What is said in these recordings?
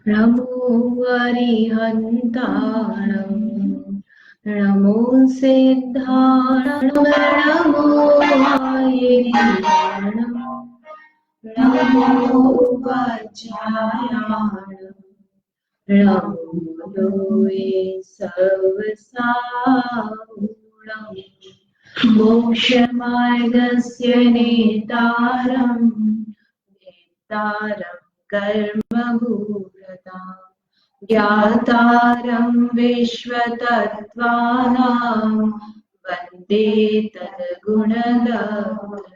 नमो वरिहन्ताणं नमो सिद्धाणं नमो वायुर्यणं नमो वज्रायाणं नमो लोये सर्वसाहुणं मोक्षमार्गस्य नेतारं कर्मभूरतां ज्ञातारं विश्वतत्त्वानां वन्दे तद्गुणधर्मम्।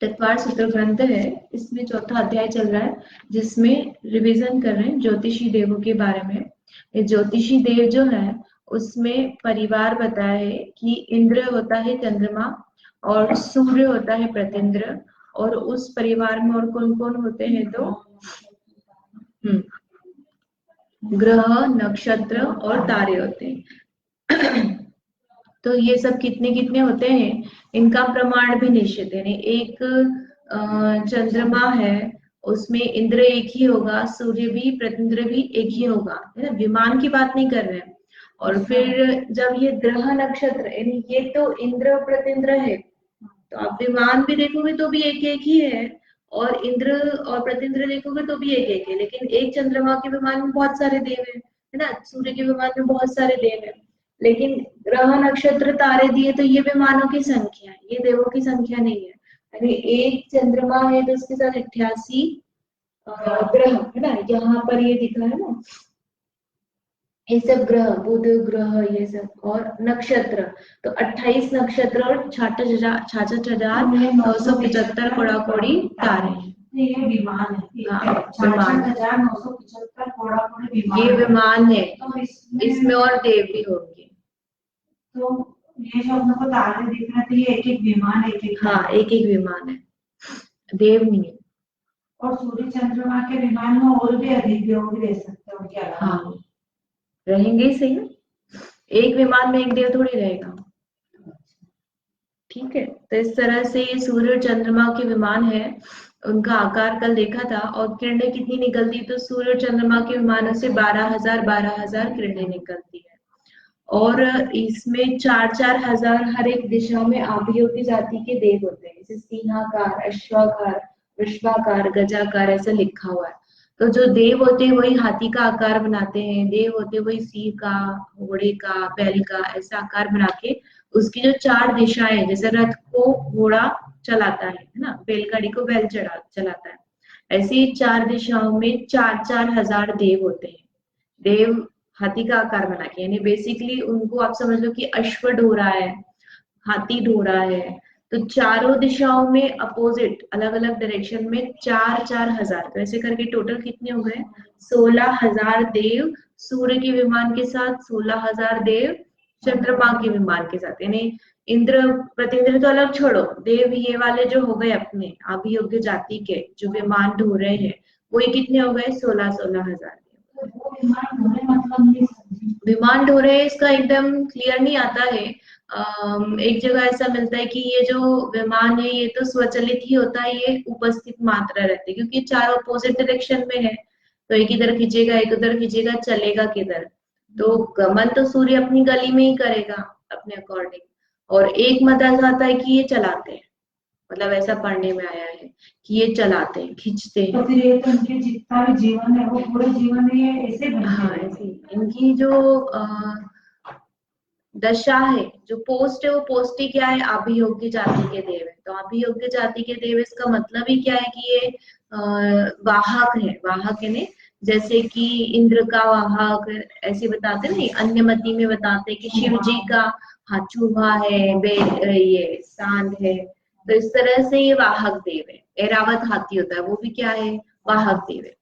तत्वार सूत्र ग्रंथ है, इसमें चौथा अध्याय चल रहा है, जिसमें रिवीजन कर रहे हैं ज्योतिषी देवों के बारे में। ये ज्योतिषी देव जो है उसमें परिवार बताया है कि इंद्र होता है चंद्रमा और सूर्य होता है प्रतिंद्र, और उस परिवार में और कौन कौन होते हैं तो ग्रह, नक्षत्र और तारे होते हैं। तो ये सब कितने कितने होते हैं, इनका प्रमाण भी निश्चित है। एक चंद्रमा है, उसमें इंद्र एक ही होगा, सूर्य भी, प्रतिंद्र भी एक ही होगा, है ना, विमान की बात नहीं कर रहे हैं। और फिर जब ये ग्रह नक्षत्र, यानी ये तो इंद्र और प्रतिंद्र है, तो आप विमान भी देखोगे तो भी एक एक ही है, और इंद्र और प्रतिंद्र देखोगे तो भी एक एक है। लेकिन एक चंद्रमा के विमान में बहुत सारे देव है ना, सूर्य के विमान में बहुत सारे देव है। लेकिन ग्रह नक्षत्र तारे दिए तो ये विमानों की संख्या है, ये देवों की संख्या नहीं है। यानी एक चंद्रमा है तो उसके साथ 88 ग्रह है ना, यहाँ पर ये दिखा है ना, ये सब ग्रह, बुध ग्रह, ये सब, और नक्षत्र तो 28 नक्षत्र और 66,975 कोड़ा कोड़ी तारे हैं। ये विमान है, हाँ, 66,975 कोड़ा कोड़ी विमान, ये विमान है। तो इसमें और देव भी होंगे। तो ये जो हम लोग को तारे दिख रहे थे, ये एक एक विमान, एक एक, हाँ, एक एक विमान है, देव नहीं है। और सूर्य चंद्रमा के विमान में और भी अधिक देव भी रह सकते हैं उनके अलावा। हाँ, रहेंगे ही सही ना, एक विमान में एक देव थोड़ी रहेगा। ठीक है, तो इस तरह से ये सूर्य और चंद्रमा के विमान है, उनका आकार कल देखा था। और किरणें कितनी निकलती, तो सूर्य और चंद्रमा के विमानों से 12,000 किरणें निकलती है। और इसमें 4,000 हर एक दिशा में आभियोगी जाति के देव होते हैं, जैसे सिंहाकार, अश्वाकार, वृषभाकार, गजाकार, ऐसा लिखा हुआ है। तो जो देव होते हैं वही हाथी का आकार बनाते हैं, देव होते हैं वही सिंह का, घोड़े का, बैल का, ऐसा आकार बना के उसकी जो 4 दिशाएं, जैसे रथ को घोड़ा चलाता है ना, बैलगाड़ी को बैल चलाता है, ऐसे ही 4 दिशाओं में 4,000 देव होते हैं। देव हाथी का आकार बना के, यानी बेसिकली उनको आप समझ लो कि अश्व ढो रहा है, हाथी ढो रहा है। तो चारों दिशाओं में अपोजिट, अलग अलग डायरेक्शन में 4,000, तो ऐसे करके टोटल कितने हो गए, 16,000 देव सूर्य के विमान के साथ, 16,000 देव चंद्रमा के विमान के साथ। यानी इंद्र प्रतिंद्र तो अलग छोड़ो, देव ये वाले जो हो गए अपने अभियोग्य जाति के जो विमान ढो रहे हैं, वो कितने हो गए, 16,000। विमान ढो रहे हैं, इसका एकदम क्लियर नहीं आता है। एक जगह ऐसा मिलता है कि ये जो विमान है ये तो स्वचलित ही होता है, ये उपस्थित मात्रा रहती है, क्योंकि चारों अपोजिट डायरेक्शन में है, तो एक इधर खींचेगा एक उधर खींचेगा, चलेगा किधर, तो गमन तो सूर्य अपनी गली में ही करेगा अपने अकॉर्डिंग। और एक मत ऐसा आता है कि ये चलाते हैं, मतलब ऐसा पढ़ने में आया है कि ये चलाते हैं, खींचते हैं। तो फिर ये तो इनके जितना भी जीवन है वो पूरे जीवन में ये ऐसे, हाँ ऐसे, इनकी जो दशा है, जो पोस्ट है, वो पोस्ट ही क्या है, अभियोग्य जाति के देव है। तो अभियोग्य जाति के देव, इसका मतलब ही क्या है कि ये वाहक है। वाहक है, जैसे कि इंद्र का वाहक ऐसे बताते नहीं, अन्यमति में बताते कि शिव जी का हाँ चूहा है, ये सांड है, तो इस तरह से ये वाहक देव है। ऐरावत हाथी होता है, वो भी क्या है, वाहक देव है।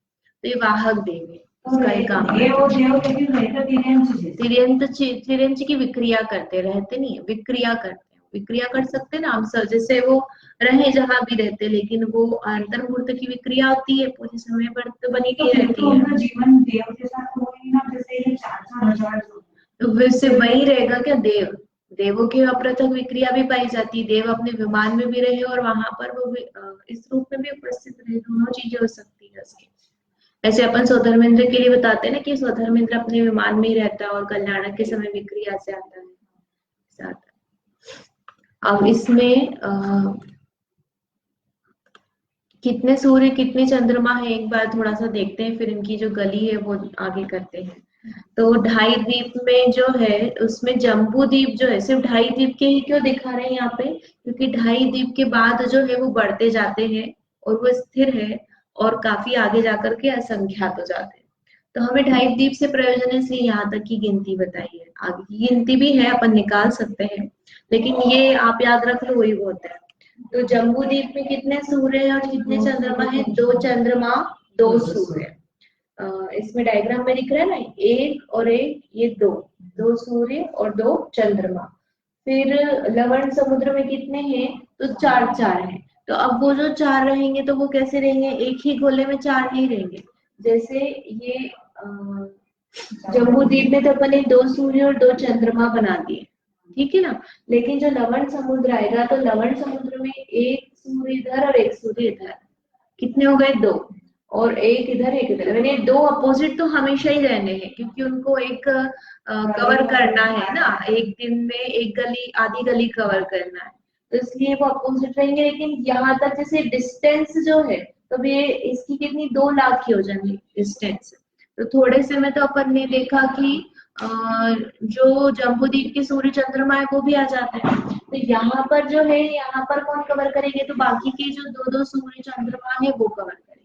तो ये वाहक देव है, उसका एक काम है। तिर्यंत की विक्रिया करते, रहते नहीं है, विक्रिया करते हैं, विक्रिया कर सकते हैं ना हम सब, जैसे वो रहे जहां भी रहते, लेकिन वो अंतर्मुहूर्त की विक्रिया होती है, पूरे समय पर तो बनी नहीं रहती है। जीवन देव के साथ हो ना, जैसे ये 4,000 तो वैसे वही रहेगा क्या देव, देवों की अपृथक विक्रिया भी पाई जाती, देव अपने विमान में भी रहे और वहां पर वो भी इस रूप में भी उपस्थित रहे, दोनों चीजें हो सकती है उसकी। ऐसे अपन स्वधर्मेंद्र के लिए बताते हैं ना कि स्वधर्मेंद्र अपने विमान में ही रहता है और कल्याणक के समय विक्रिया से आता है, ऐसा आता है। अब इसमें कितने सूर्य कितने चंद्रमा है एक बार थोड़ा सा देखते हैं, फिर इनकी जो गली है वो आगे करते हैं। तो ढाई द्वीप में जो है उसमें जम्बू द्वीप जो है सिर्फ ढाई द्वीप के ही क्यों दिखा रहे हैं यहाँ पे, क्योंकि ढाई द्वीप के बाद जो है वो बढ़ते जाते हैं और वो स्थिर है और काफी आगे जाकर के असंख्यात हो जाते हैं। तो हमें ढाई द्वीप से प्रयोजन है, इसलिए यहाँ तक की गिनती बताई है। आगे की गिनती भी है, अपन निकाल सकते हैं, लेकिन ये आप याद रख लो वही बहुत है। तो जम्बू द्वीप में कितने सूर्य हैं और कितने चंद्रमा है? 2 चंद्रमा 2 सूर्य। इसमें डायग्राम में दिख रहा है ना, एक और एक, ये दो सूर्य और 2 चंद्रमा। फिर लवण समुद्र में कितने हैं? तो 4 4 हैं। तो अब वो जो 4 रहेंगे तो वो कैसे रहेंगे? एक ही गोले में 4 नहीं रहेंगे। जैसे ये जम्बू द्वीप में तो अपन ने 2 सूर्य और 2 चंद्रमा बना दिए, ठीक है ना। लेकिन जो लवण समुद्र आएगा तो लवण समुद्र में एक सूर्य इधर और एक सूर्य इधर, कितने हो गए? 2, और एक इधर एक इधर, यानी 2 अपोजिट तो हमेशा ही रहने हैं, क्योंकि उनको एक कवर करना है ना, एक दिन में एक गली आधी गली कवर करना है, तो इसलिए वो अपोजिट रहेंगे। लेकिन यहाँ तक जैसे डिस्टेंस जो है, तो ये इसकी कितनी 2 लाख की हो जाएंगी डिस्टेंस। तो थोड़े से में तो अपन ने देखा कि जो जम्बूद्वीप के सूर्य चंद्रमा है वो भी आ जाते हैं। तो यहाँ पर जो है, यहाँ पर कौन कवर करेंगे? तो बाकी के जो 2 2 सूर्य चंद्रमा है वो कवर करेंगे।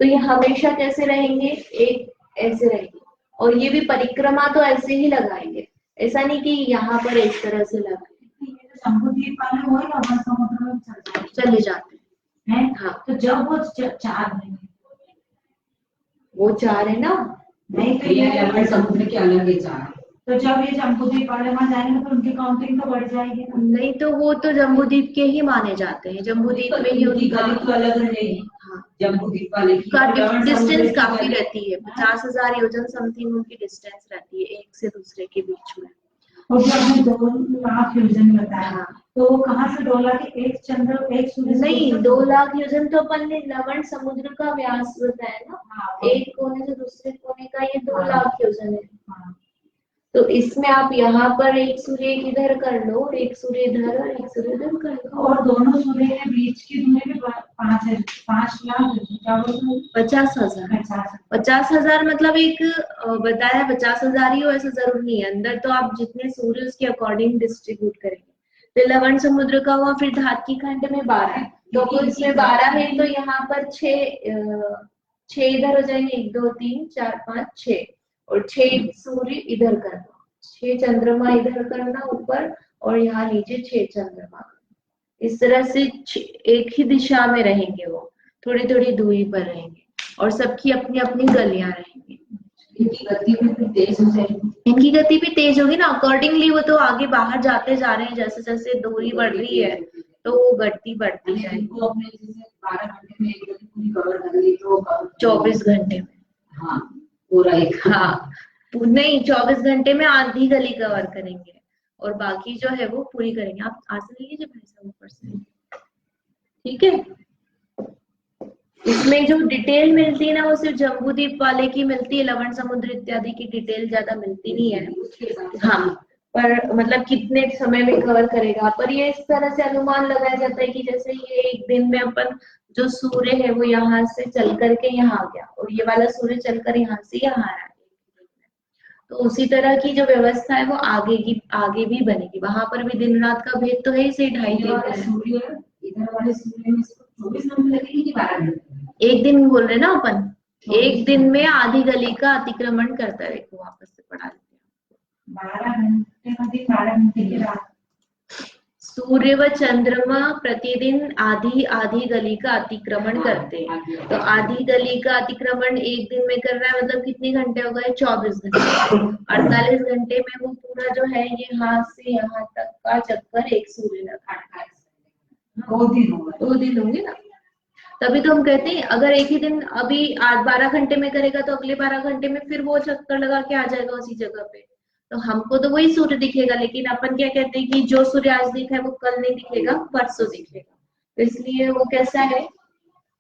तो ये हमेशा कैसे रहेंगे? एक ऐसे रहेंगे, और ये भी परिक्रमा तो ऐसे ही लगाएंगे, ऐसा नहीं कि यहाँ पर इस तरह से लगाएंगे। जम्बूद्वीप वाले वो ही लवण समुद्र में चले जाते हैं। हाँ, तो जब वो 4 नहीं, वो 4 है ना, नहीं तो ये लवण समुद्र के अलग ही 4 है। तो जब ये जम्बूद्वीप वाले वहां जाएंगे तो उनकी काउंटिंग तो बढ़ जाएगी ना? नहीं, तो वो तो जम्बूद्वीप के ही माने जाते हैं, जम्बूद्वीप में ही उनकी गली तो अलग रहेगी। हाँ, जम्बूद्वीप वाले की डिस्टेंस काफी रहती है, 50,000 योजन समथिंग उनकी डिस्टेंस रहती है एक से दूसरे के बीच में। और जो हमने 2 लाख योजन बताया, हाँ, तो कहाँ से 2 लाख? एक चंद्र एक सूर्य नहीं, 2 लाख योजन तो अपन ने लवण समुद्र का व्यास बताया ना। हाँ, एक कोने से दूसरे कोने का ये 2 लाख योजन है। हाँ, तो इसमें आप यहाँ पर एक सूर्य इधर कर लो, एक सूर्य इधर और एक सूर्य इधर कर लो, और दोनों सूर्य के बीच की दूरी भी 5 लाख, क्या बोलते? 50,000। 50,000 मतलब एक बताया 50,000 ही हो ऐसा जरूर नहीं है, अंदर तो आप जितने सूर्य उसके अकॉर्डिंग डिस्ट्रीब्यूट करेंगे। तो लवण समुद्र का हुआ, फिर धातकी खंड में 12, तो इसमें 12 है, तो यहाँ पर 6 इधर हो जाएंगे, 1 2 3 4 5 6, और 6 सूर्य इधर करना, 6 चंद्रमा इधर करना ऊपर, और यहाँ नीचे 6 चंद्रमा। इस तरह से एक ही दिशा में रहेंगे, वो थोड़ी थोड़ी दूरी पर रहेंगे, और सबकी अपनी अपनी गलियां रहेंगी। इनकी गति भी तेज हो जाएगी। इनकी गति भी तेज होगी ना, अकॉर्डिंगली वो तो आगे बाहर जाते जा रहे हैं, जैसे जैसे दूरी बढ़ रही है तो वो गति बढ़ती जाएगी। 12 घंटे में एक गली पूरी कवर कर ली तो 24 घंटे में, हाँ पूरा एक, हाँ नहीं 24 घंटे में आधी गली कवर करेंगे, और बाकी जो है वो पूरी करेंगे। आप आसन लीजिए भाई साहब ऊपर से, ठीक है। इसमें जो डिटेल मिलती है ना वो सिर्फ जम्बूद्वीप वाले की मिलती है, लवण समुद्र इत्यादि की डिटेल ज्यादा मिलती नहीं है। हाँ, पर मतलब कितने समय में कवर करेगा, पर ये इस तरह से अनुमान लगाया जाता है कि जैसे ये एक दिन में अपन जो सूर्य है वो यहाँ से चल करके यहाँ आ गया, और ये वाला सूर्य चलकर यहाँ से यहाँ आया, तो उसी तरह की जो व्यवस्था है वो आगे भी बनेगी। वहां पर भी दिन रात का भेद तो है ही, से 2.5 दिन सूर्य इधर वाले सूर्य में 24 घंटे लगेगी कि 12 घंटे? एक दिन बोल रहे ना अपन, एक दिन में आधी गली का अतिक्रमण करता है। देखो वापस से पढ़ा देते हैं, 12 घंटे में 12 घंटे की रात। सूर्य व चंद्रमा प्रतिदिन आधी आधी गली का अतिक्रमण करते हैं। तो आधी गली का अतिक्रमण एक दिन में कर रहा है, मतलब कितने घंटे हो गए? 24 घंटे। 48 घंटे में वो पूरा जो है ये यहाँ से यहाँ तक का चक्कर एक सूर्य का 2 दिन होंगे ना। तभी तो हम कहते हैं अगर एक ही दिन अभी 12 घंटे में करेगा तो अगले 12 घंटे में फिर वो चक्कर लगा के आ जाएगा उसी जगह पे। तो हमको तो वही सूर्य दिखेगा, लेकिन अपन क्या कहते हैं कि जो सूर्य आज दिखा है वो कल नहीं दिखेगा, परसों दिखेगा। तो इसलिए वो कैसा है,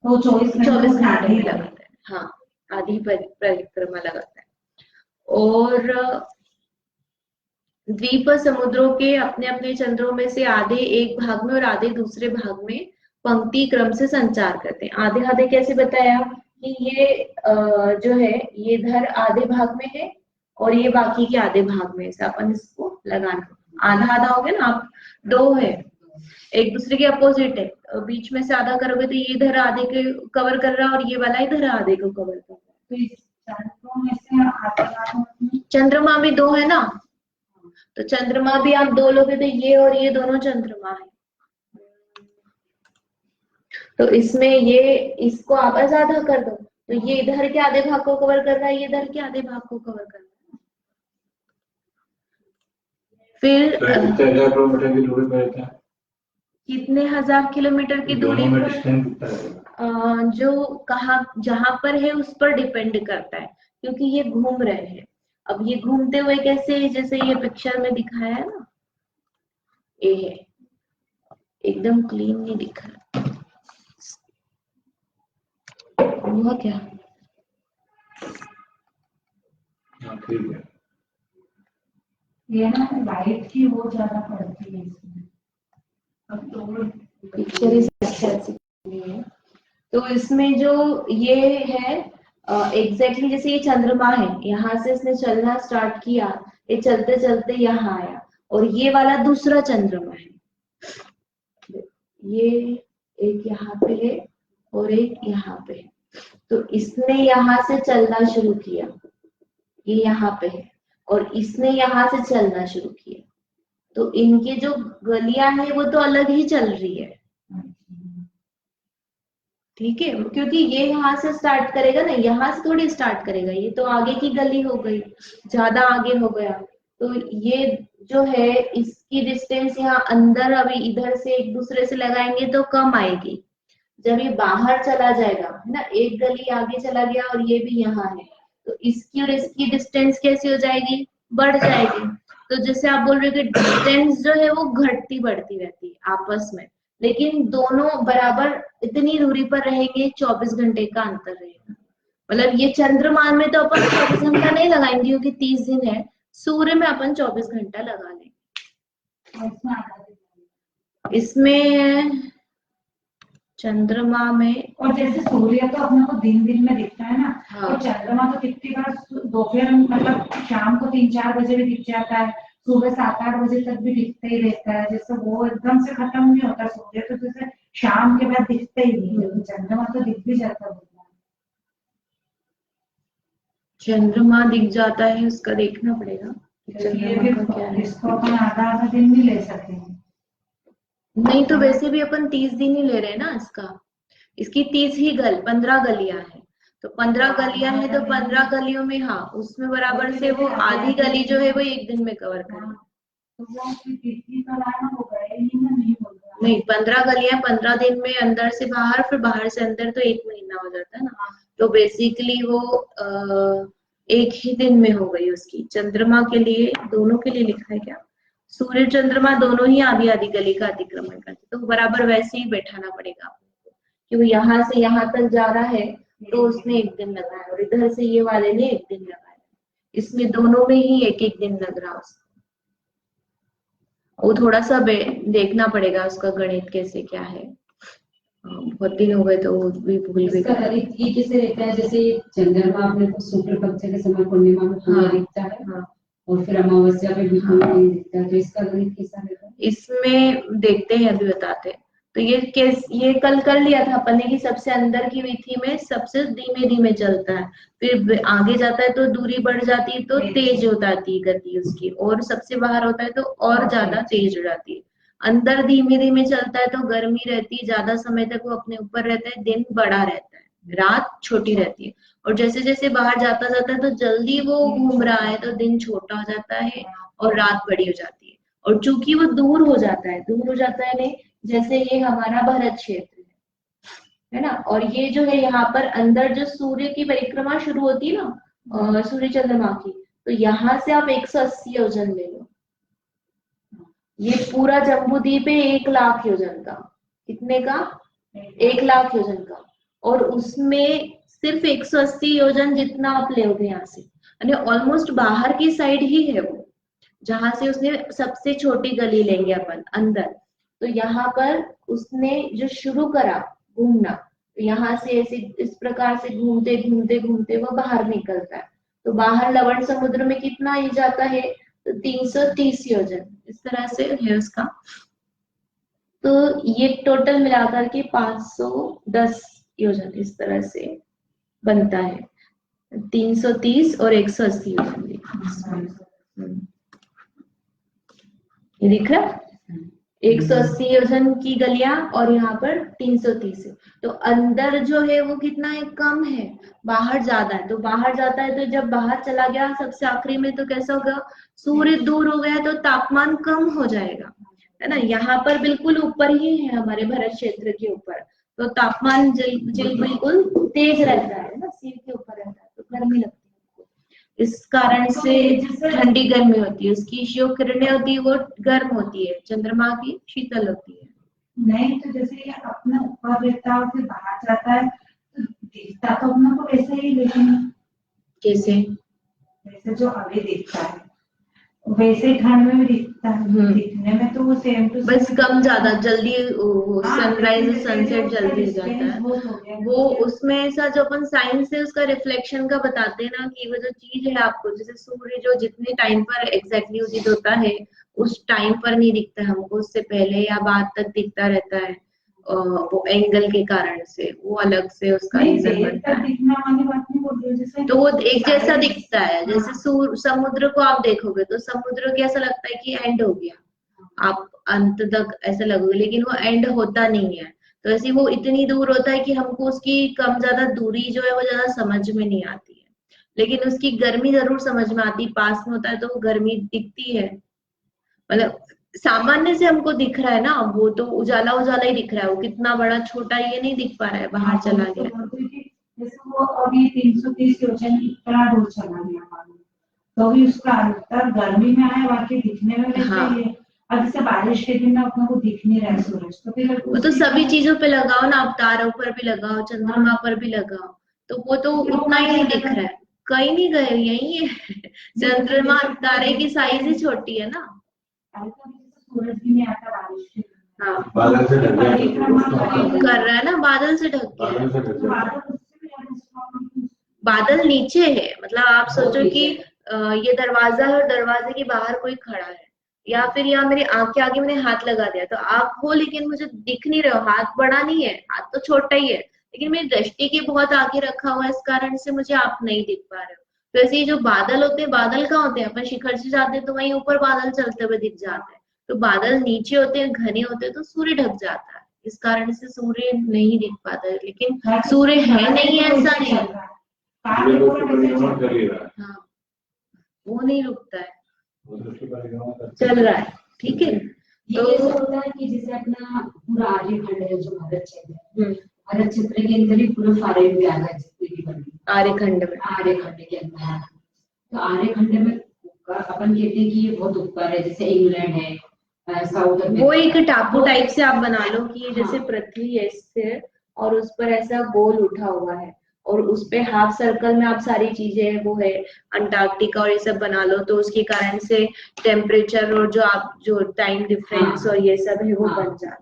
वो 24 घंटे में लगाता है। हाँ, आधी परिक्रमा लगाता है। और द्वीप और समुद्रों के अपने अपने चंद्रों में से आधे एक भाग में और आधे दूसरे भाग में पंक्ति क्रम से संचार करते हैं। आधे आधे कैसे बताया कि ये जो है ये इधर आधे भाग में है और ये बाकी के आधे भाग में, ऐसा अपन इसको लगाना। आधा आधा हो गया ना, आप दो है एक दूसरे के अपोजिट है, बीच में से आधा करोगे तो ये इधर आधे के कवर कर रहा है और ये वाला इधर आधे को कवर कर रहा है। चंद्रमा भी दो है ना, तो चंद्रमा भी आप दो लोगे तो ये और ये दोनों चंद्रमा है। तो इसमें ये इसको आप आधा कर दो तो ये इधर के आधे भाग को कवर कर रहा है, ये इधर के आधे भाग को कवर कर रहा है। फिर कितने हजार किलोमीटर की दूरी पर, जो कहा जहां पर है उस पर डिपेंड करता है, क्योंकि ये घूम रहे हैं। अब ये घूमते हुए कैसे, जैसे ये पिक्चर में दिखाया है ना, ये है एकदम क्लीन नहीं दिख रहा, हुआ क्या? ठीक है, ये ना लाइट की वो ज्यादा पड़ती है इसमें, अब तो पिक्चर इस अच्छा है। तो इसमें जो ये है एग्जैक्टली जैसे ये चंद्रमा है, यहाँ से इसने चलना स्टार्ट किया, ये चलते चलते यहाँ आया, और ये वाला दूसरा चंद्रमा है, ये एक यहाँ पे है और एक यहाँ पे है। तो इसने यहाँ से चलना शुरू किया, ये यहाँ पे है, और इसने यहाँ से चलना शुरू किया, तो इनके जो गलियां हैं वो तो अलग ही चल रही है, ठीक है, क्योंकि ये यहाँ से स्टार्ट करेगा ना, यहाँ से थोड़ी स्टार्ट करेगा, ये तो आगे की गली हो गई, ज्यादा आगे हो गया। तो ये जो है इसकी डिस्टेंस यहाँ अंदर अभी इधर से एक दूसरे से लगाएंगे तो कम आएगी, जब ये बाहर चला जाएगा है ना, एक गली आगे चला गया और ये भी यहाँ है, तो इसकी और इसकी डिस्टेंस कैसी हो जाएगी, बढ़ जाएगी। तो जैसे आप बोल रहे हो कि डिस्टेंस जो है वो घटती बढ़ती रहती है आपस में, लेकिन दोनों बराबर इतनी दूरी पर रहेंगे, 24 घंटे का अंतर रहेगा। मतलब ये चंद्रमा में तो अपन 24 घंटा नहीं लगाएंगे क्योंकि 30 दिन है, सूर्य में अपन 24 घंटा लगा लेंगे। इसमें चंद्रमा में, और जैसे सूर्य तो अपने को दिन दिन में दिखता है ना, हाँ। तो चंद्रमा तो कितनी बार दोपहर मतलब शाम को 3-4 बजे भी दिख जाता है, सुबह 7-8 बजे तक भी दिखता ही रहता है, जैसे वो एकदम से खत्म नहीं होता। सूर्य तो जैसे शाम के बाद दिखता ही नहीं है, चंद्रमा तो दिख भी जाता है। चंद्रमा दिख जाता है, उसका देखना पड़ेगा चंद्रमा का क्या है। इसको अपन आधा दिन भी ले सकते हैं, नहीं तो वैसे भी अपन 30 दिन ही ले रहे हैं ना इसका, इसकी 30 ही 15 गलियां हैं, तो 15 गलियां हैं तो 15 गलियों में, हाँ उसमें बराबर से वो आधी गली जो है वो एक दिन में कवर करें। नहीं 15 गलियां 15 दिन में, अंदर से बाहर फिर बाहर से अंदर, तो 1 महीना हो जाता है ना। तो बेसिकली वो एक ही दिन में हो गई उसकी। चंद्रमा के लिए दोनों के लिए लिखा है क्या, सूर्य चंद्रमा दोनों ही आधी आधी गली का अतिक्रमण करते, तो बराबर वैसे ही बैठाना पड़ेगा आपको, क्योंकि यहाँ से यहाँ तक जा रहा है तो उसने 1 दिन लगाया और इधर से ये वाले ने 1 दिन लगाया, इसमें दोनों में ही 1-1 दिन लग रहा उसको। वो थोड़ा सा देखना पड़ेगा उसका गणित कैसे क्या है, बहुत दिन हो गए तो भी भूल भी गए। ये कैसे रहता है, जैसे चंद्रमा अपने को शुक्ल पक्ष के समय पूर्णिमा में पूरा दिखता है, हाँ। और फिर अमावस्या पे भी पूरा नहीं दिखता है, तो इसका गणित कैसा रहता है? इसमें देखते हैं, अभी बताते हैं। तो ये कल कर लिया था अपन ने कि सबसे अंदर की विधि में सबसे धीमे धीमे चलता है, फिर आगे जाता है तो दूरी बढ़ जाती है तो तेज हो जाती है गति उसकी, और सबसे बाहर होता है तो और ज्यादा तेज हो जाती है। अंदर धीमे धीमे चलता है तो गर्मी रहती है, ज्यादा समय तक वो अपने ऊपर रहता है, दिन बड़ा रहता है, रात छोटी रहती है। और जैसे जैसे बाहर जाता जाता है तो जल्दी वो घूम रहा है तो दिन छोटा हो जाता है और रात बड़ी हो जाती है। और चूंकि वो दूर हो जाता है नहीं, जैसे ये हमारा भारत क्षेत्र है ना, और ये जो है यहाँ पर अंदर जो सूर्य की परिक्रमा शुरू होती है ना, सूर्य चंद्रमा की, तो यहाँ से आप 180 योजन ले लो। ये पूरा जम्बूद्वीप है 1 लाख योजन का। कितने का? 1 लाख योजन का। और उसमें सिर्फ 180 योजन जितना आप लेोगे यहाँ से, यानी ऑलमोस्ट बाहर की साइड ही है वो, जहां से उसने सबसे छोटी गली लेंगे अपन अंदर। तो यहाँ पर उसने जो शुरू करा घूमना, तो यहाँ से ऐसे इस प्रकार से घूमते घूमते घूमते वो बाहर निकलता है। तो बाहर लवण समुद्र में कितना ही जाता है? तो 330 योजन, इस तरह से है उसका। तो ये टोटल मिलाकर के 510 योजन इस तरह से बनता है। 330 और 180 योजन। ये दिख रहा है? 180 योजन की गलियां और यहाँ पर 330 है। तो अंदर जो है वो कितना है? कम है, बाहर ज्यादा है। तो बाहर जाता है, तो जब बाहर चला गया सबसे आखिरी में, तो कैसा होगा? सूर्य दूर हो गया तो तापमान कम हो जाएगा, है ना। यहाँ पर बिल्कुल ऊपर ही है हमारे भारत क्षेत्र के ऊपर, तो तापमान बिल्कुल तेज रहता है ना, सिर के ऊपर रहता है, तो गर्मी लगती है। इस कारण से ठंडी गर्मी होती है, उसकी जो किरणें होती है वो गर्म होती है, चंद्रमा की शीतल होती है। नहीं तो जैसे ये अपना ऊपर रहता है और फिर बाहर जाता है, तो दिखता तो अपना को वैसे ही, लेकिन कैसे? वैसे जो अभी दिखता है वैसे ठंड में भी दिखता है, दिखने में तो वो सेम टू बस कम ज्यादा जल्दी सनराइज सनसेट जल्दी हो जाता है वो। उसमें ऐसा जो अपन साइंस से उसका रिफ्लेक्शन का बताते हैं ना, कि वो जो चीज है आपको, जैसे सूर्य जो जितने टाइम पर एग्जैक्टली उदित होता है उस टाइम पर नहीं दिखता हमको, उससे पहले या बाद तक दिखता रहता है। वो एंगल के कारण से वो अलग से उसका रीजन बनता है। तो वो एक जैसा दिखता है, जैसे समुद्र को आप देखोगे तो समुद्र को ऐसा लगता है कि एंड हो गया, आप अंत तक ऐसा लगोगे, लेकिन वो एंड होता नहीं है। तो ऐसे वो इतनी दूर होता है कि हमको उसकी कम ज्यादा दूरी जो है वो ज्यादा समझ में नहीं आती है, लेकिन उसकी गर्मी जरूर समझ में आती। पास में होता है तो वो गर्मी दिखती है, मतलब सामान्य से हमको दिख रहा है ना, वो तो उजाला उजाला ही दिख रहा है, वो कितना बड़ा छोटा ये नहीं दिख पा रहा है, बाहर चला गया। जैसे वो अभी 330 योजन इतना दूर चला गया, तो भी उसका अंतर गर्मी में आया, बाकी दिखने में वैसे ही है। अब जैसे बारिश के दिन में अपने को दिख नहीं रहा है सूरज, तो फिर वो तो सभी चीजों पे लगाओ ना, आप तारों पर भी लगाओ, चंद्रमा पर भी लगाओ, तो वो तो उतना ही नहीं दिख रहा है। कहीं नहीं गए, यही है। चंद्रमा तारे की साइज ही छोटी है ना। सूरज भी नहीं आता बारिश के, हाँ बादल से ढक गया, कर रहा है ना, बादल से ढक गया। बादल नीचे है, मतलब आप सोचो कि ये दरवाजा है और दरवाजे के बाहर कोई खड़ा है, या फिर यहाँ मेरी आंख के आगे मैंने हाथ लगा दिया, तो आप हो लेकिन मुझे दिख नहीं रहे हो, हाथ बड़ा नहीं है, हाथ तो छोटा ही है, लेकिन मेरी दृष्टि के बहुत आगे रखा हुआ है, इस कारण से मुझे आप नहीं दिख पा रहे हो। तो ऐसे ये जो बादल होते हैं, बादल कहाँ होते हैं? अपन शिखर से जाते हैं तो वहीं ऊपर बादल चलते हुए दिख जाते हैं, तो बादल नीचे होते हैं, घने होते हैं, तो सूर्य ढक जाता है, इस कारण से सूर्य नहीं दिख पाता है। लेकिन सूर्य है नहीं है ऐसा नहीं, हाँ वो नहीं रुकता है, चल रहा है, ठीक है। तो ये होता है कि जैसे अपना पूरा आर्यखंड है, जो भारत क्षेत्र है, भारत क्षेत्र के अंदर ही पूरा सारे भी आ गए जितने भी बने आर्यखंड में, आर्यखंड के अंदर। तो आर्यखंड में अपन कहते हैं कि ये बहुत ऊपर है, जैसे इंग्लैंड है, साउथ अमेरिका, वो एक टापू टाइप से आप बना लो कि जैसे पृथ्वी है इससे, और उस पर ऐसा गोल उठा हुआ है, और उस पे हाफ सर्कल में आप सारी चीजें वो है अंटार्कटिका और ये सब बना लो, तो उसके कारण से टेम्परेचर और जो आप जो टाइम डिफरेंस और ये सब है वो बन जाता है।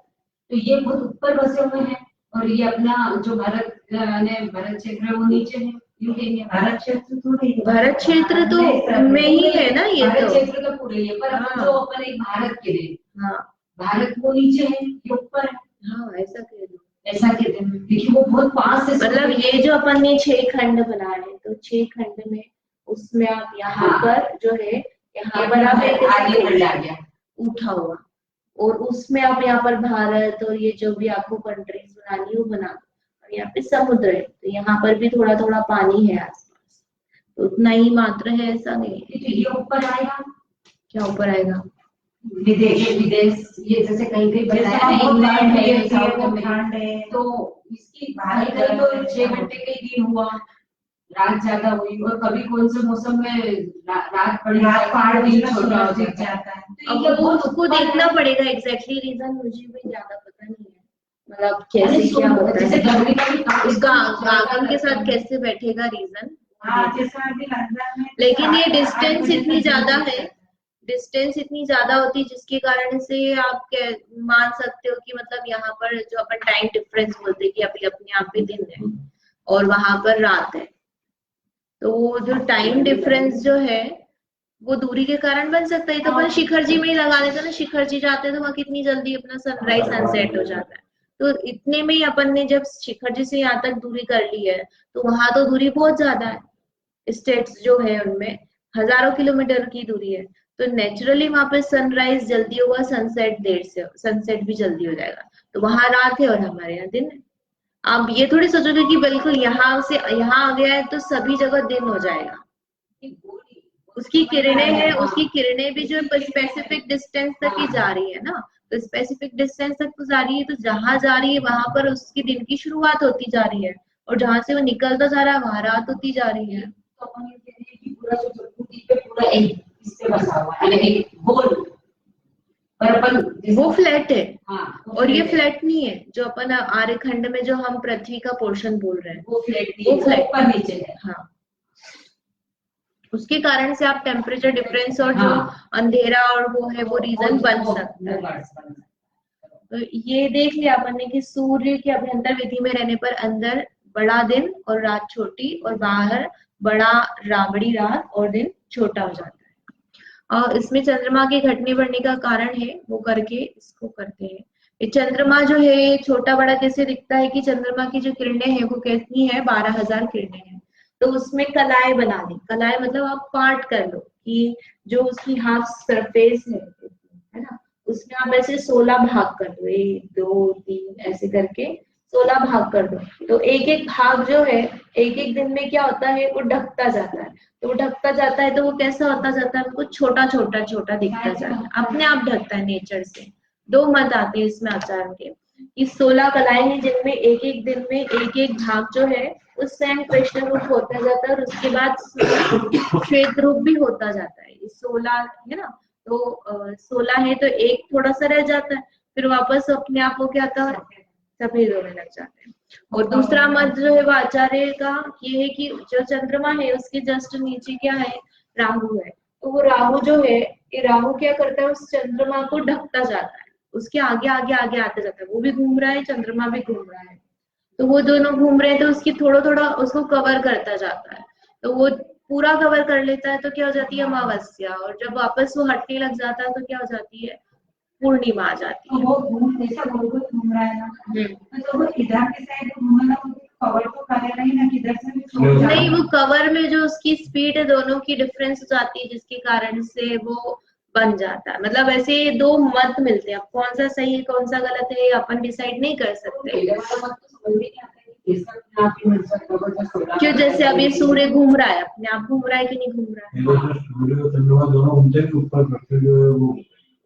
तो ये बहुत ऊपर बसे हुए हैं, और ये अपना जो भारत क्षेत्र है वो नीचे है। भारत क्षेत्र थोड़ी, भारत क्षेत्र तो में ही है ना, ये भारत तो क्षेत्र का पूरे है, पर जो अपन एक भारत के लिए, हाँ भारत वो नीचे है, ये ऊपर है, हाँ ऐसा कह दो, ऐसा कहते हैं। देखिए वो बहुत पास है, मतलब ये जो अपन ने 6 खंड बना रहे, तो 6 खंड में उसमें आप यहाँ पर जो है, यहाँ पर आप एक आर्यखंड आ गया उठा हुआ, और उसमें आप यहाँ पर भारत और ये जो भी आपको कंट्रीज बनानी है वो बना दो, और यहाँ पे समुद्र है, तो यहाँ पर भी थोड़ा थोड़ा पानी है आसपास, तो उतना ही मात्र है, ऐसा नहीं है। तो ये ऊपर आएगा, क्या ऊपर आएगा? विदेश ये जैसे कहीं कहीं बताया है, इंग्लैंड है, साउथ अमेरिका है, तो इसकी कहीं तो 6 घंटे का ही दिन हुआ, रात ज्यादा हुई, और कभी कौन से मौसम में रात बड़ी, रात 5 बजे तक छोटा हो सूरज दिख जाता है। जाता है। अब वो उसको देखना पड़ेगा एग्जैक्टली रीजन, मुझे भी ज्यादा पता नहीं है, मतलब कैसे क्या होता जैसे है गर्मी का भी उसका गागन के साथ कैसे बैठेगा रीजन। हाँ, जैसे अभी लंदन में लेकिन ये 8 डिस्टेंस बजे इतनी तक ज्यादा सूरज है, दिख डिस्टेंस इतनी ज्यादा होती है जिसके कारण से आप मान सकते हो कि मतलब यहाँ पर जो अपन टाइम डिफरेंस बोलते हैं कि अभी अपने आप पे दिन है और वहां पर रात है, तो वो जो टाइम डिफरेंस जो है वो दूरी के कारण बन सकता है। तो अपन शिखर जी में ही लगा लेते ना, शिखर जी जाते हैं तो वहां कितनी जल्दी अपना सनराइज सनसेट हो जाता है। तो इतने में ही अपन ने जब शिखर जी से यहाँ तक दूरी कर ली है तो वहां तो दूरी बहुत ज्यादा है, स्टेट्स जो है उनमें हजारों किलोमीटर की दूरी है, तो नेचुरली वहां पे सनराइज जल्दी होगा, सनसेट देर से, सनसेट भी जल्दी हो जाएगा, तो वहां रात है और हमारे यहाँ दिन है। आप ये थोड़ी सोचोगे कि बिल्कुल यहाँ से यहाँ आ गया है तो सभी जगह दिन हो जाएगा, उसकी किरणें हैं, उसकी किरणें भी जो स्पेसिफिक डिस्टेंस तक ही जा रही है ना, तो स्पेसिफिक डिस्टेंस तक तो जा रही है, तो जहां जा रही है वहां पर उसकी दिन की शुरुआत होती जा रही है, और जहां से वो निकलता जा रहा है वहां रात होती जा रही है। तो अपन ये कह रहे हैं कि पूरा जो प्रकृति पे पूरा एक इससे बसा हुआ है, यानी एक गोल, पर अपन वो फ्लैट है। हाँ, और ये फ्लैट नहीं है जो अपन आर्यखंड में जो हम पृथ्वी का पोर्शन बोल रहे हैं, वो फ्लैट नहीं, वो फ्लैट पर नीचे है। हाँ, उसके कारण से आप टेम्परेचर डिफरेंस और जो अंधेरा और वो है वो रीजन बन सकता है। तो ये देख लिया अपन ने कि सूर्य के अभ्यंतर विधि में रहने पर अंदर बड़ा दिन और रात छोटी, और बाहर बड़ी रात और दिन छोटा हो जाता है। और इसमें चंद्रमा के घटने बढ़ने का कारण है वो करके इसको करते हैं। ये चंद्रमा जो है ये छोटा बड़ा कैसे दिखता है कि चंद्रमा की जो किरणें हैं वो कितनी है, 12,000 किरणें हैं, तो उसमें कलाएं बना दी, कलाएं मतलब आप पार्ट कर लो कि जो उसकी हाफ सरफेस है ना, उसमें आप ऐसे 16 भाग कर दो, 1 2 3 ऐसे करके 16 भाग कर दो, तो एक एक भाग जो है एक एक दिन में क्या होता है वो ढकता जाता है, तो वो ढकता जाता है तो वो कैसा होता जाता है, हमको छोटा छोटा छोटा दिखता जाता है, अपने आप ढकता है नेचर से। दो मत आते हैं इसमें आचार्य के कि 16 कलाएं हैं जिनमें एक एक दिन में एक एक भाग जो है उस स्वयं कृष्ण रूप होता जाता है, और उसके बाद श्वेत रूप भी होता जाता है। 16 है ना, तो 16 है तो एक थोड़ा सा रह जाता है, फिर वापस अपने आप को क्या आता है, सफेद होने लग जाते हैं। और दूसरा मत जो है वो आचार्य का ये है कि जो चंद्रमा है उसके जस्ट नीचे क्या है, राहु है, तो वो राहु जो है, ये राहु क्या करता है, उस चंद्रमा को ढकता जाता है, उसके आगे आगे आगे आते जाता है, वो भी घूम रहा है चंद्रमा भी घूम रहा है, तो वो दोनों घूम रहे हैं, तो उसकी थोड़ा थोड़ा उसको कवर करता जाता है, तो वो पूरा कवर कर लेता है तो क्या हो जाती है अमावस्या, और जब वापस वो हटने लग जाता है तो क्या हो जाती है, पूर्णिमा आ जाती है। तो वो जैसा गोल गोल घूम रहा है ना, तो वो इधर के साइड घूमेगा तो कवर तो करेगा ही ना, किधर से भी छोड़ जाएगा। नहीं, वो कवर में जो उसकी स्पीड है दोनों की डिफरेंस हो जाती है, जिसके कारण से वो बन जाता है, मतलब ऐसे दो मत मिलते हैं, अब कौन सा सही है कौन सा गलत है अपन डिसाइड नहीं कर सकते। क्यों, जैसे अब ये सूर्य घूम रहा है, अपने आप घूम रहा है कि नहीं घूम रहा है, सूर्य और चंद्रमा दोनों घूमते हैं ऊपर पृथ्वी जो है वो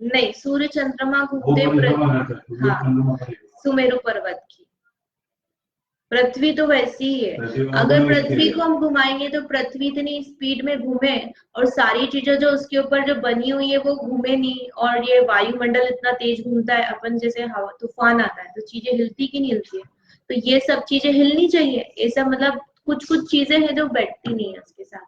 नहीं, सूर्य चंद्रमा घूमते हाँ, सुमेरु पर्वत की, पृथ्वी तो वैसी ही है, अगर पृथ्वी को हम घुमाएंगे तो पृथ्वी इतनी स्पीड में घूमे और सारी चीजें जो उसके ऊपर जो बनी हुई है वो घूमे नहीं, और ये वायुमंडल इतना तेज घूमता है, अपन जैसे हवा तूफान आता है तो चीजें हिलती की नहीं हिलती है, तो ये सब चीजें हिलनी चाहिए, ये सब मतलब कुछ कुछ चीजें हैं जो बैठती नहीं है उसके साथ।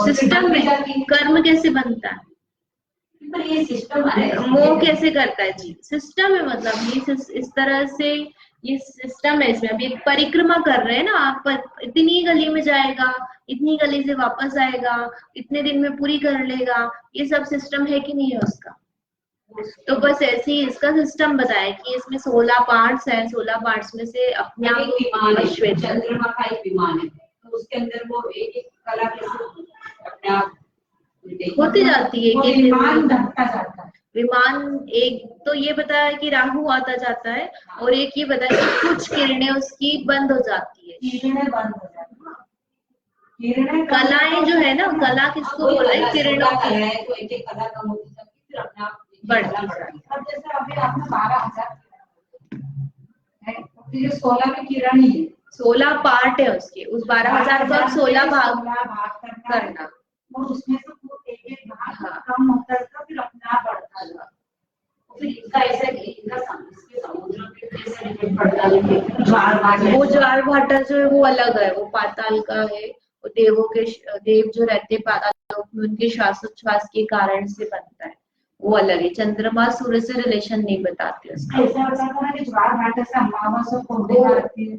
सिस्टम में कर्म कैसे बनता है, पर ये सिस्टम मोह कैसे करता है जी, सिस्टम है, मतलब ये इस तरह से ये सिस्टम है, इसमें अभी परिक्रमा कर रहे हैं ना आप, इतनी गली में जाएगा, इतनी गली से वापस आएगा, इतने दिन में पूरी कर लेगा, ये सब सिस्टम है कि नहीं है उसका, तो बस ऐसे ही इसका सिस्टम बताया कि इसमें 16 पार्ट्स हैं, 16 पार्ट्स में से अपने आप चंद्रमा का एक विमान है, तो उसके अंदर वो एक एक कला कैसे अपने आप होती जाती है कि विमान ढकता जाता है। विमान एक तो ये बताया कि राहु आता जाता है, और एक ये बताया कि कुछ किरणें उसकी बंद हो जाती है, किरणें बंद हो जाती है, किरणें कलाएं जो है ना, कला किसको बोल रहे हैं, किरणों की, तो एक एक कला कम होती जाती है, फिर अपने आप बढ़ती जाती है। अब जैसे अभी आपने 12,000 है, तो ये 16 में किरण ही है, 16 पार्ट है उसके, उस 12,000 को अब 16 भाग करना करना। और उसमें से एक एक भाग हाँ। कम होता है तो फिर अपना बढ़ता है। फिर इसका ऐसा कि इनका इसके समुद्र के कैसे रिलेट पड़ता है ज्वार भाटा वो ज्वार भाटा जो है वो अलग है, वो पाताल का है, वो देवों के देव जो रहते हैं पाताल लोक में उनके श्वासोच्छ्वास के कारण से बनता है, वो अलग है। चंद्रमा सूर्य से रिलेशन नहीं बताते उसका। ऐसा होता है ना कि ज्वार भाटा से अमावस और पूर्णिमा आती है,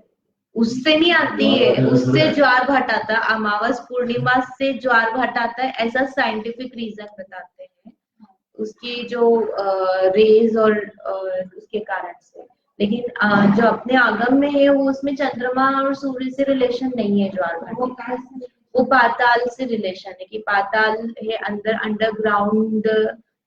उससे नहीं आती है, उससे ज्वार भाट आता है। अमावस पूर्णिमा से ज्वार भाट आता है, ऐसा साइंटिफिक रीजन बताते हैं उसकी जो रेज और उसके कारण से। लेकिन जो अपने आगम में है वो उसमें चंद्रमा और सूर्य से रिलेशन नहीं है ज्वार भाट। वो पाताल से रिलेशन है कि पाताल है अंदर, अंडरग्राउंड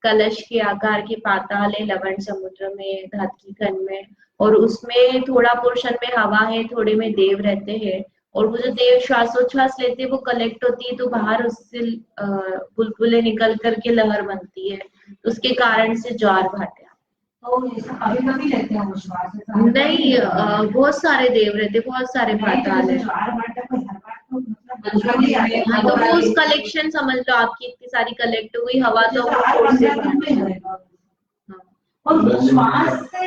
कलश के आकार के पाताल है लवण समुद्र में, धातकी खंड में, और उसमें थोड़ा पोर्शन में हवा है, थोड़े में देव रहते हैं, और वो जो देव श्वासोच्छ्वास लेते हैं वो कलेक्ट होती है तो बाहर उससे बुलबुलें निकल करके लहर बनती है, उसके कारण से ज्वार भाटे। तो कभी कभी लेते हैं वो श्वास नहीं, बहुत सारे देव रहते, बहुत सारे पाताल है। ज्वार भाटा को हर बार तो हाँ, तो वो उस कलेक्शन समझ लो आपकी इतनी सारी कलेक्ट हुई हवा, तो वो फोर्स से हाँ। और श्वास से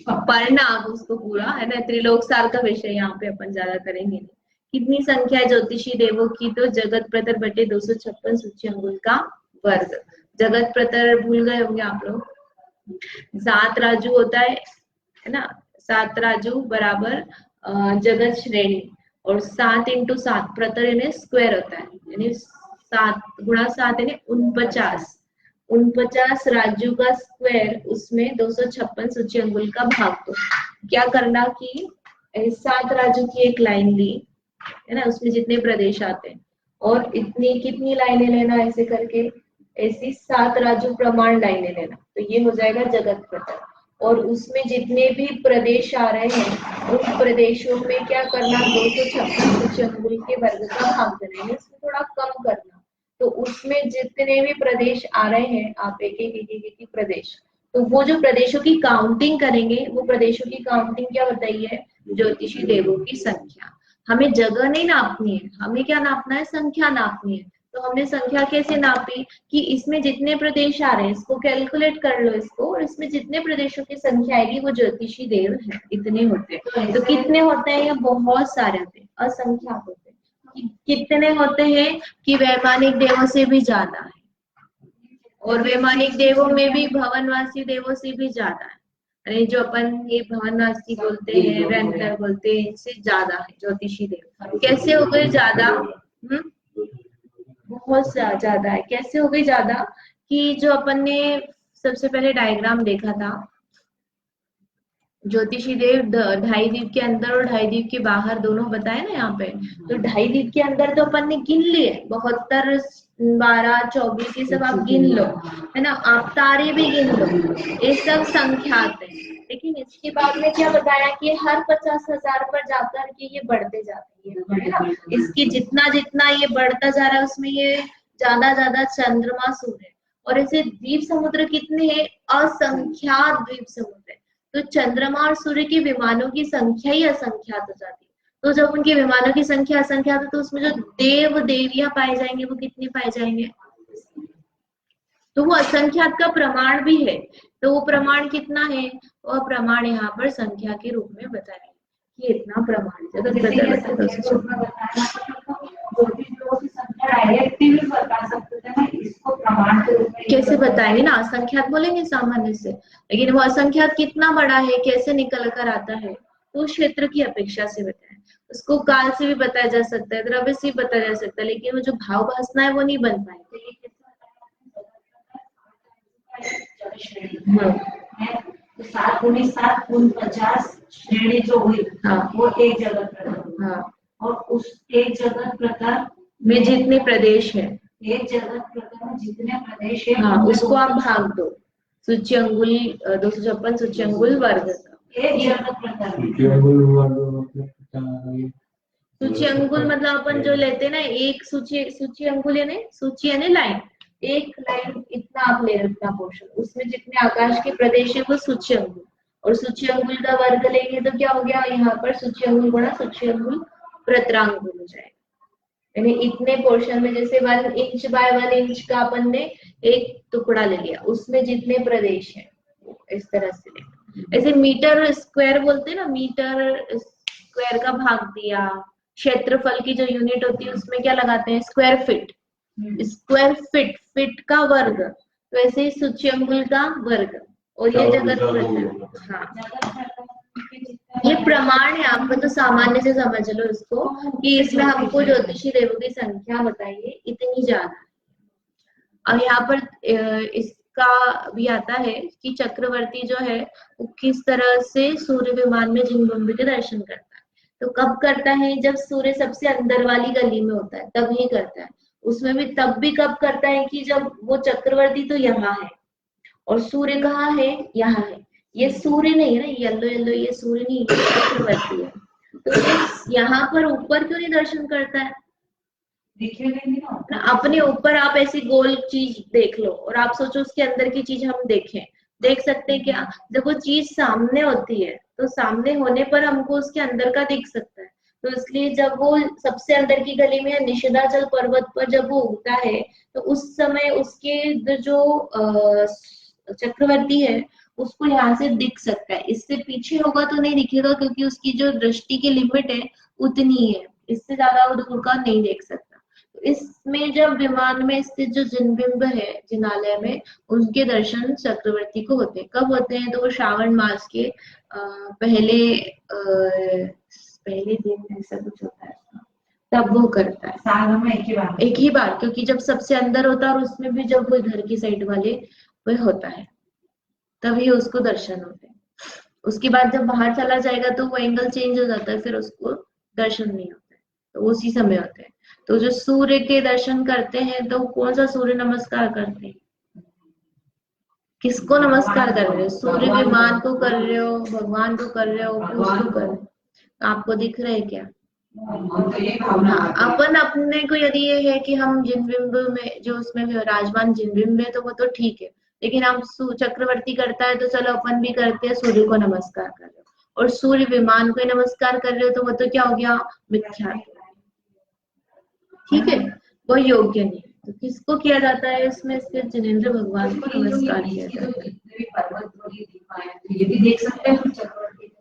पढ़ना आप उसको पूरा, है ना, त्रिलोक सार का विषय यहाँ पे अपन ज्यादा करेंगे नहीं। कितनी संख्या है ज्योतिषी देवों की? तो जगत प्रतर बटे 256 सूची अंगुल का वर्ग। जगत प्रतर भूल गए होंगे आप लोग, 7 राजू होता है ना, 7 राजू बराबर जगत श्रेणी, और 7 × 7 प्रतर यानी स्क्वायर होता है, यानी 7 × 7 यानी 49 राजू का स्क्वायर, उसमें 256 सूची अंगुल का भाग। तो क्या करना कि 7 राजू की एक लाइन ली, है ना, उसमें जितने प्रदेश आते हैं, और इतनी कितनी लाइनें लेना, ऐसे करके ऐसी 7 राजू प्रमाण लाइनें लेना, तो ये हो जाएगा जगत प्रतर। और उसमें जितने भी प्रदेश आ रहे हैं उन प्रदेशों में क्या करना, 256 सूची अंगुल के वर्ग का भाग देना, इसमें थोड़ा कम करना। तो उसमें जितने भी प्रदेश आ रहे हैं आप एक एक प्रदेश, तो वो जो प्रदेशों की काउंटिंग करेंगे, वो प्रदेशों की काउंटिंग क्या बताइए, ज्योतिषी देवों की संख्या। हमें जगह नहीं नापनी है, हमें क्या नापना है, संख्या नापनी है। तो हमने संख्या कैसे नापी कि इसमें जितने प्रदेश आ रहे हैं इसको कैलकुलेट कर लो इसको, और इसमें जितने प्रदेशों की संख्या आएगी वो ज्योतिषी देव है, इतने होते हैं। तो कितने होते हैं? ये बहुत सारे होते हैं, असंख्यात होते हैं। कितने होते हैं कि वैमानिक देवों से भी ज्यादा है, और वैमानिक देवों में भी भवनवासी देवों से भी ज्यादा है, अरे जो अपन ये भवनवासी बोलते हैं, वेंटर बोलते हैं, इनसे ज्यादा है ज्योतिषी देव। कैसे हो गए ज्यादा? बहुत ज्यादा है। कैसे हो गई ज्यादा? कि जो अपन ने सबसे पहले डायग्राम देखा था, ज्योतिषी देव 2.5 द्वीप के अंदर और 2.5 द्वीप के बाहर दोनों बताए ना यहाँ पे। तो 2.5 द्वीप के अंदर तो अपन ने गिन लिए 72, 12, 24 ये सब आप गिन लो, है ना, आप तारे भी गिन लो, ये सब संख्यात है। लेकिन इसके बाद में क्या बताया कि हर 50,000 पर जाकर के ये बढ़ते जाते हैं, है ना। इसकी जितना जितना ये बढ़ता जा रहा है उसमें ये ज्यादा चंद्रमा सूर्य, और ऐसे द्वीप समुद्र कितने हैं? असंख्यात द्वीप समुद्र है। तो चंद्रमा और सूर्य के विमानों की संख्या ही असंख्यात हो जाती है। तो जब उनके विमानों की संख्या असंख्यात है तो उसमें जो देव देवियां पाए जाएंगे वो कितने पाए जाएंगे? तो वो असंख्यात का प्रमाण भी है। तो वो प्रमाण कितना है? वह प्रमाण यहाँ पर संख्या के रूप में बताया कि इतना प्रमाण कैसे बताएंगे ना, असंख्यात बोलेंगे सामान्य से, लेकिन वो असंख्यात कितना बड़ा है, कैसे निकल कर आता है, तो क्षेत्र की अपेक्षा से बताया। उसको काल से भी बताया जा सकता है, द्रव्य से भी बताया जा सकता है, लेकिन वो जो भाव भासना है वो नहीं बन पाएगी। तो 7 × 7 = 50 श्रेणी जो हुई, वो एक जगत प्रतर, और उस एक जगत प्रतर में जितने प्रदेश है, एक जगत प्रतर में जितने प्रदेश है, उसको आप भाग दो सूची अंगुल 256 सूची अंगुल वर्ग। एक जगत प्रतर सूची अंगुल मतलब अपन जो लेते हैं ना, एक सूची अंगुल यानी सूची यानी लाइन, एक लाइन इतना आप ले रहे इतना पोर्शन, उसमें जितने आकाश के प्रदेश है वो सूची अंगुल, और सूची अंगुल का वर्ग लेंगे तो क्या हो गया, यहाँ पर सूची अंगुल गुणा सूची अंगुल प्रत्रांगुल हो जाएगा। यानी इतने पोर्शन में, जैसे 1 इंच बाय 1 इंच का अपन ने एक टुकड़ा ले लिया, उसमें जितने प्रदेश है इस तरह से ले। ऐसे मीटर स्क्वायर बोलते हैं ना, मीटर स्क्वायर का भाग दिया, क्षेत्रफल की जो यूनिट होती है उसमें क्या लगाते हैं, square feet, square feet, feet का वर्ग, तो ऐसे ही सूची अंगुल का वर्ग, और ये जगत प्रति, हाँ ये प्रमाण है, आपको तो सामान्य से समझ लो इसको, कि इसमें हमको ज्योतिषी देवों की संख्या बताइए इतनी ज्यादा। अब यहाँ पर इसका भी आता है कि चक्रवर्ती जो है वो किस तरह से सूर्य विमान में जिनबिंब के दर्शन करता है। तो कब करता है, जब सूर्य सबसे अंदर वाली गली में होता है तब ही करता है। उसमें भी तब भी कब करता है कि जब वो चक्रवर्ती तो यहाँ है और सूर्य कहाँ है, यहाँ है। ये सूर्य नहीं है ना, येलो येलो, ये सूर्य नहीं, ये चक्रवर्ती है। तो ये यहाँ पर ऊपर क्यों नहीं दर्शन करता है, दिखेगा नहीं ना, अपने ऊपर आप ऐसी गोल चीज देख लो और आप सोचो उसके अंदर की चीज हम देखें, देख सकते हैं क्या, जब वो चीज सामने होती है तो सामने होने पर हमको उसके अंदर का दिख सकता है। तो इसलिए जब वो सबसे अंदर की गली में निषदाचल पर्वत पर जब वो उगता है तो उस समय उसके जो चक्रवर्ती है उसको यहाँ से दिख सकता है, इससे पीछे होगा तो नहीं दिखेगा क्योंकि उसकी जो दृष्टि की लिमिट है उतनी है, इससे ज्यादा वो दूर का नहीं देख सकता। तो इसमें जब विमान में स्थित जो जिनबिंब है जिनालय में, उनके दर्शन चक्रवर्ती को होते हैं। कब होते हैं, तो वो श्रावण मास के पहले दिन ऐसा कुछ होता है, तब वो करता है। साल में एक ही बार, क्योंकि जब सबसे अंदर होता है और उसमें भी जब वो घर की साइड वाले वो होता है तभी उसको दर्शन होते हैं। उसके बाद जब बाहर चला जाएगा तो वो एंगल चेंज हो जाता है, फिर उसको दर्शन नहीं होता है, तो उसी समय होते हैं। तो जो सूर्य के दर्शन करते हैं तो कौन सा सूर्य नमस्कार करते हैं, किसको नमस्कार कर रहे हो, सूर्य विमान को कर रहे हो, भगवान को कर रहे हो, उसको कर रहे हो। आपको दिख रहा है क्या, हाँ, अपन अपने को यदि ये है कि हम जिनबिंब में जो उसमें विराजमान जिनबिंब है तो वो तो ठीक है, लेकिन हम चक्रवर्ती करता है तो चलो अपन भी करते हैं, सूर्य को नमस्कार कर रहे हो और सूर्य विमान को नमस्कार कर रहे हो तो वो तो क्या हो गया, मिथ्या, ठीक है, वो योग्य नहीं। तो किसको किया जाता है, इसमें स्थित जिनेंद्र भगवान को नमस्कार किया जाता है। ये भी देख सकते हैं चक्रवर्ती,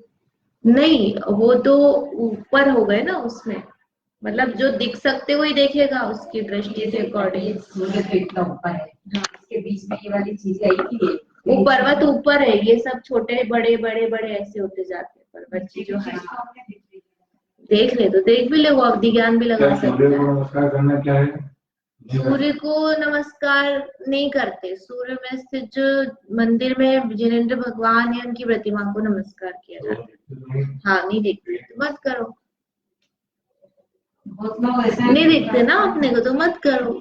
नहीं वो तो ऊपर हो गए ना, उसमें मतलब जो दिख सकते वही देखेगा उसकी दृष्टि से अकॉर्डिंग। सूर्य तो इतना ऊपर है, इसके बीच में ये वाली चीजें आई थी, वो पर्वत ऊपर है, ये सब छोटे बड़े बड़े बड़े ऐसे होते जाते हैं पर्वत की जो है। देख ले तो देख भी ले, वो अवधि ज्ञान भी लगा सकते हैं। नमस्कार करना क्या है, सूर्य को नमस्कार नहीं करते, सूर्य में स्थित जो मंदिर में जिनेंद्र भगवान है उनकी प्रतिमा को नमस्कार किया जाता है। हाँ नहीं देखते तो मत करो, नहीं दिखते ना अपने को तो मत करो।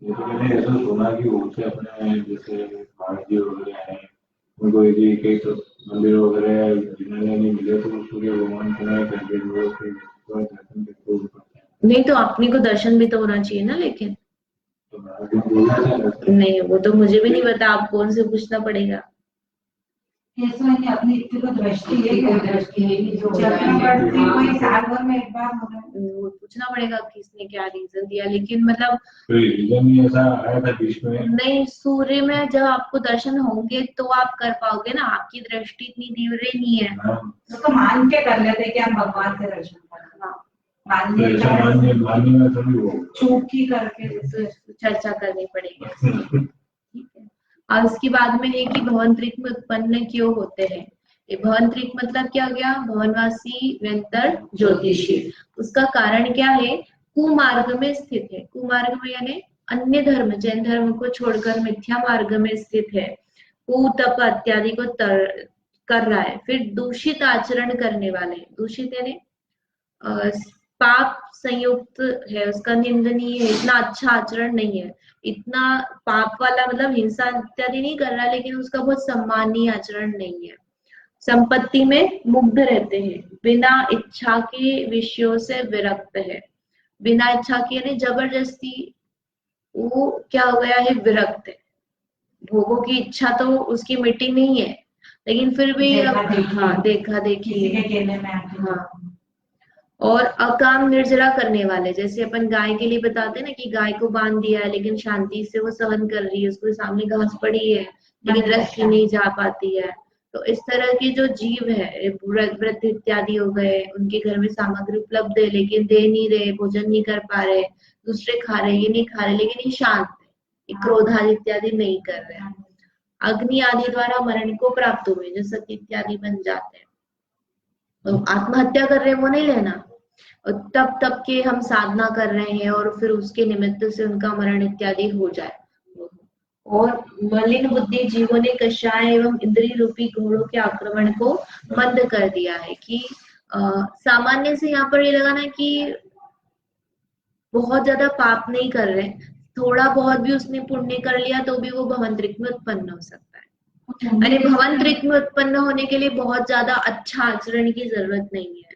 मैंने ऐसा सुना कि उनसे अपने जैसे भारतीय वगैरह हैं उनको यदि तो मंदिर वगैरह जिन्होंने नहीं मिले तो सूर्य भगवान को नहीं, तो अपने को दर्शन भी तो होना चाहिए ना, लेकिन तो नहीं वो तो मुझे भी नहीं पता, आपको उनसे पूछना पड़ेगा। अपनी दृष्टि है जो साल भर में एक बार वो पूछना पड़ेगा किसने क्या रीजन दिया, लेकिन मतलब रीजन ऐसा आया था बीच में। नहीं, सूर्य में जब आपको दर्शन होंगे तो आप कर पाओगे ना, आपकी दृष्टि इतनी तीव्र नहीं है। तो मान के कर लेते कि हम भगवान के दर्शन कर, मानने में थोड़ी वो चूक ही करके चर्चा करनी पड़ेगी, ठीक है। और उसके बाद में है कि भवंतरिक में उत्पन्न क्यों होते हैं। ये भवंतरिक मतलब क्या हो गया, भवनवासी व्यंतर ज्योतिषी। उसका कारण क्या है, कुमार्ग में स्थित है। कुमार्ग में यानी अन्य धर्म, जैन धर्म को छोड़कर मिथ्या मार्ग में स्थित है, कु तप इत्यादि को कर रहा है। फिर दूषित आचरण करने वाले, दूषित यानी पाप संयुक्त है, उसका निंदनीय है, इतना अच्छा आचरण नहीं है, इतना पाप वाला मतलब हिंसा इत्यादि नहीं कर रहा, लेकिन उसका बहुत सम्मानीय आचरण नहीं है। संपत्ति में मुग्ध रहते हैं, बिना इच्छा के विषयों से विरक्त है। बिना इच्छा के यानी जबरदस्ती वो क्या हो गया है, विरक्त है। भोगों की इच्छा तो उसकी मिट्टी नहीं है, लेकिन फिर भी देखा देखी है। हाँ, और अकाम निर्जरा करने वाले, जैसे अपन गाय के लिए बताते हैं ना कि गाय को बांध दिया है लेकिन शांति से वो सहन कर रही है, उसके सामने घास पड़ी है लेकिन रस्सी नहीं जा पाती है। तो इस तरह के जो जीव है, वृद्ध इत्यादि हो गए, उनके घर में सामग्री उपलब्ध है लेकिन दे नहीं रहे, भोजन नहीं कर पा रहे, दूसरे खा रहे, ये नहीं खा रहे, लेकिन ये शांत है, क्रोध आदि इत्यादि नहीं कर रहे। अग्नि आदि द्वारा मरण को प्राप्त हुए, जो सती इत्यादि बन जाते हैं, तो आत्महत्या कर रहे हैं वो नहीं लेना, तब तब के हम साधना कर रहे हैं और फिर उसके निमित्त से उनका मरण इत्यादि हो जाए। और मलिन बुद्धि जीवों ने कषाय एवं इंद्रिय रूपी घोड़ों के आक्रमण को मंद कर दिया है। कि सामान्य से यहाँ पर ये लगाना कि बहुत ज्यादा पाप नहीं कर रहे, थोड़ा बहुत भी उसने पुण्य कर लिया तो भी वो भवंतरिक में उत्पन्न हो सकता है। अरे भवंतरिक में उत्पन्न होने के लिए बहुत ज्यादा अच्छा आचरण की जरूरत नहीं है।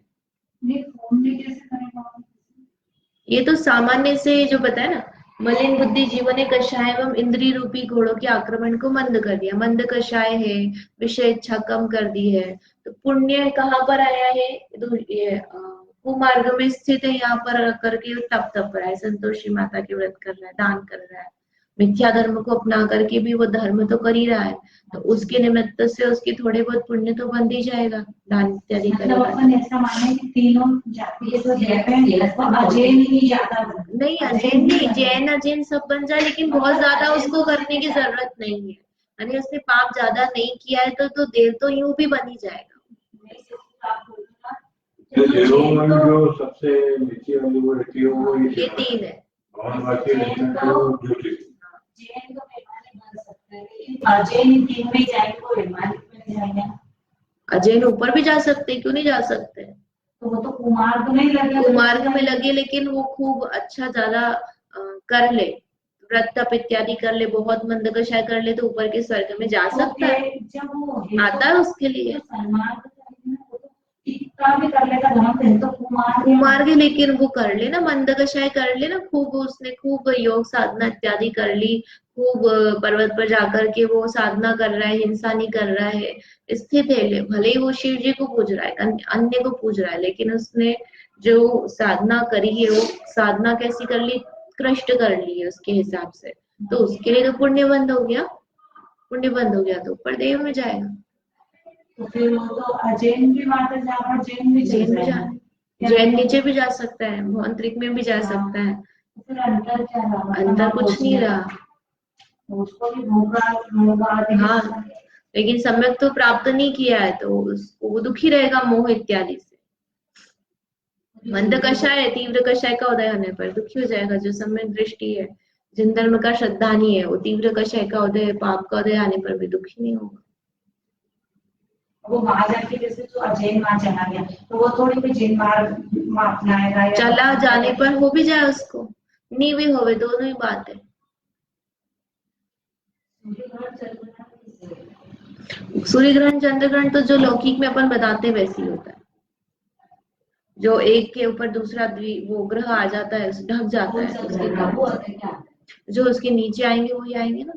ये तो सामान्य से जो बताया ना, मलिन बुद्धि जीवों ने कषाय एवं इंद्रिय रूपी घोड़ों के आक्रमण को मंद कर दिया। मंद कषाय है, विषय इच्छा कम कर दी है। तो पुण्य कहाँ पर आया है, कुमार्ग में स्थित है, यहाँ पर करके तप तप रहा है, संतोषी माता के व्रत कर रहा है, दान कर रहा है, मिथ्या धर्म को अपना करके भी वो धर्म तो कर ही रहा है, तो उसके निमित्त से उसके थोड़े बहुत पुण्य तो बन ही जाएगा, दान इत्यादि करेगा। ऐसा माने कि तीनों जाति तो अजैन नहीं जाता, नहीं अजैन नहीं, जैन अजैन सब बन जाए, लेकिन बहुत ज्यादा उसको करने की जरूरत नहीं है। यानी उसने पाप ज्यादा नहीं किया है तो देर तो यूं भी बन ही जाएगा। जो सबसे नीचे वाली वो रहती है वो ये तीन है। अजैन ऊपर भी जा सकते, क्यों नहीं जा सकते, तो वो तो कुमार्ग में लगे, कुमार्ग में लगे, लेकिन वो खूब अच्छा ज्यादा कर ले, व्रत तप इत्यादि कर ले, बहुत मंद कषाय कर ले, तो ऊपर के स्वर्ग में जा सकता है, जब वो आता है उसके लिए भी कर लेगा धर्म, तो कुमार्ग लेकिन वो कर ले ना, मंद कषाय कर ले ना, खूब उसने खूब योग साधना इत्यादि कर ली, खूब पर्वत पर जाकर के वो साधना कर रहा है, हिंसा नहीं कर रहा है, स्थित है, भले ही वो शिव जी को पूज रहा है, अन्य को पूज रहा है, लेकिन उसने जो साधना करी है वो साधना कैसी कर ली, कृष्ट कर ली है उसके हिसाब से, तो उसके लिए तो पुण्य बंद हो गया, पुण्य बंद हो गया तो ऊपर देव में जाएगा। तो फिर वो तो अजैन भी वहां पर जाएगा, जैन नीचे भी जा सकता है, भवंतरिक में भी जा सकता है, फिर अंतर क्या रहा, अंतर कुछ नहीं रहा, उसको भी भोगा। हाँ, लेकिन सम्यक तो प्राप्त नहीं किया है तो उसको वो दुखी रहेगा मोह इत्यादि से। मंद कषाय है, तीव्र कषाय का उदय होने पर दुखी हो जाएगा, जो सम्यक दृष्टि है, जिन धर्म का श्रद्धा नहीं है, वो तीव्र कषाय का उदय, पाप का उदय आने पर भी दुखी नहीं होगा। वो वहां जाके जैसे जो अजैन वहां चला गया, तो वो थोड़ी कोई जैन मार्ग अपनाएगा, चला जाने पर हो भी जाए उसको, नहीं भी होवे, दोनों ही बात है। सूर्य ग्रहण चंद्र ग्रहण तो जो लौकिक में अपन बताते वैसे ही होता है, जो एक के ऊपर दूसरा वो ग्रह आ जाता है, ढक जाता है, जो उसके नीचे आएंगे वही आएंगे ना।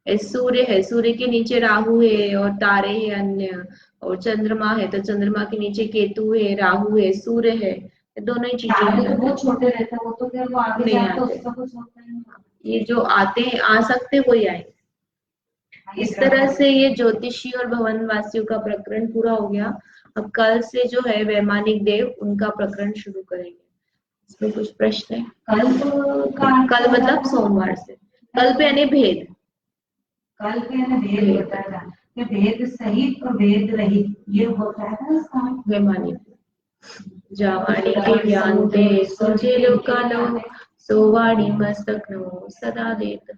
सूर्य है, सूर्य के नीचे राहु है और तारे है अन्य, और चंद्रमा है तो चंद्रमा के नीचे केतु है, राहु है, सूर्य है, दोनों ही चीजें हैं। वो छोटे रहते हैं, वो तो फिर वो आगे जाते उसका कुछ होता है, ये जो आते हैं आ सकते वही आएंगे। इस तरह से ये ज्योतिषी और भवन वासियों का प्रकरण पूरा हो गया। अब कल से जो है वैमानिक देव, उनका प्रकरण शुरू करेंगे। इसमें कुछ प्रश्न है? कल मतलब सोमवार से, कल पे यानी भेद, कल पे भेद होता है कि भेद सहित और भेद रहित, ये होता है ना उसका वैमानिक। जावाणी के ज्ञान दे सोचे लोकानो, सोवाणी मस्तक नो सदा देत।